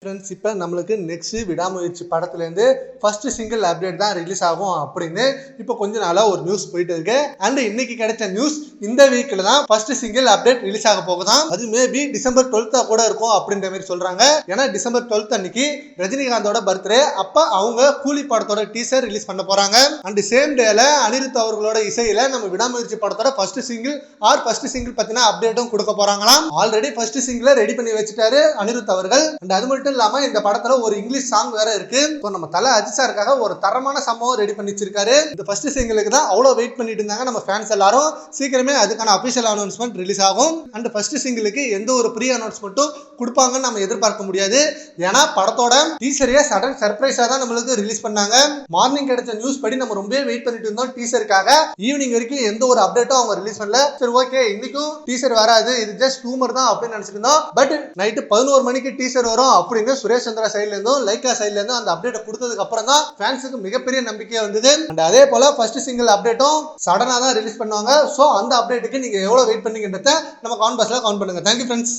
Friends இப்போ நம்மளுக்கு next விடாமுயற்சி படத்துலேருந்து ஃபர்ஸ்ட் சிங்கிள் அப்டேட் தான் ரிலீஸ் ஆகும் அப்படின்னு இப்போ கொஞ்ச நாளாக ஒரு நியூஸ் போயிட்டு இருக்கு. அண்ட் இன்னைக்கு கிடைச்ச நியூஸ் இந்த வீக்கில் தான் ஃபர்ஸ்ட் சிங்கிள் அப்டேட் ரிலீஸ் ஆக போகுதான். அது மேபி டிசம்பர் 12 கூட இருக்கும் அப்படின்ற மாதிரி சொல்றாங்க. ஏன்னா டிசம்பர் 12 அன்னைக்கு ரஜினிகாந்தோட பர்த்டே, அப்போ அவங்க கூலி படத்தோட டீசர் ரிலீஸ் பண்ண போறாங்க. அண்ட் சேம் டேல அனிருத் அவர்களோட இசையில நம்ம விடாமுயற்சி படத்தோட ஃபர்ஸ்ட் சிங்கிள் பத்தின அப்டேட்டும் கொடுக்க போறாங்களாம். ஆல்ரெடி ஃபர்ஸ்ட் சிங்கிளை ரெடி பண்ணி வச்சுட்டாரு அனிருத் அவர்கள். அண்ட் அது மட்டும் இல்லாம இந்த படத்துல ஒரு இங்கிலீஷ் சாங் வேற இருக்கு. நம்ம தல அஜித் சாருக்காக ஒரு தரமான சம்பவம் ரெடி பண்ணி வச்சிருக்காரு. இந்த ஃபர்ஸ்ட் சிங்கிளுக்கு தான் அவ்வளவு வெயிட் பண்ணிட்டு இருந்தாங்க நம்ம ஃபேன்ஸ் எல்லாரும். சீக்கிரமே அதுக்கான அபிஷியல் அனௌன்ஸ்மெண்ட் ரிலீஸ் ஆகும். அண்ட் ஃபர்ஸ்ட் சிங்கிளுக்கு எந்த ஒரு ப்ரீ அனௌன்ஸ்மெண்ட்டும் கொடுப்பாங்கன்னு நம்ம எதிர்பார்க்க முடியாது. ஏன்னா படத்தோட டீசரையே சடன் சர்ப்ரைஸா தான் நம்மளுக்கு ரிலீஸ் பண்ணாங்க. மார்னிங் கிடைச்ச நியூஸ் படி நம்ம ரொம்ப வெயிட் பண்ணிட்டு இருந்தோம் டீசருக்காக. ஈவினிங் வரைக்கும் எந்த ஒரு அப்டேட்டும் அவங்க ரிலீஸ் பண்ணல. சரி ஓகே, இன்னைக்கும் டீசர் வராது, இது ஜஸ்ட் ரூமர் தான் அப்படின்னு நினைச்சிட்டு இருந்தோம். பட் நைட்டு 11 மணிக்கு டீசர் வரும் அப்படின்னு சுரேஷ் சந்திரா சைட்ல இருந்தும் லைக்கா சைட்ல இருந்தும் அந்த அப்டேட் கொடுத்ததுக்கு அப்புறம் தான் ஃபேன்ஸுக்கு மிகப்பெரிய நம்பிக்கை வந்தது. அண்ட் அதே போல ஃபர்ஸ்ட் சிங்கிள் அப்டேட்டும் சடனா தான் ரிலீஸ் பண்ணுவாங்க. சோ அந்த அப்டேட்டுக்கு நீங்க எவ்வளவு வெயிட் பண்ணீங்கன்றத நம்ம கமெண்ட் பாக்ஸ்ல கமெண்ட் பண்ணுங்க. Thank you friends.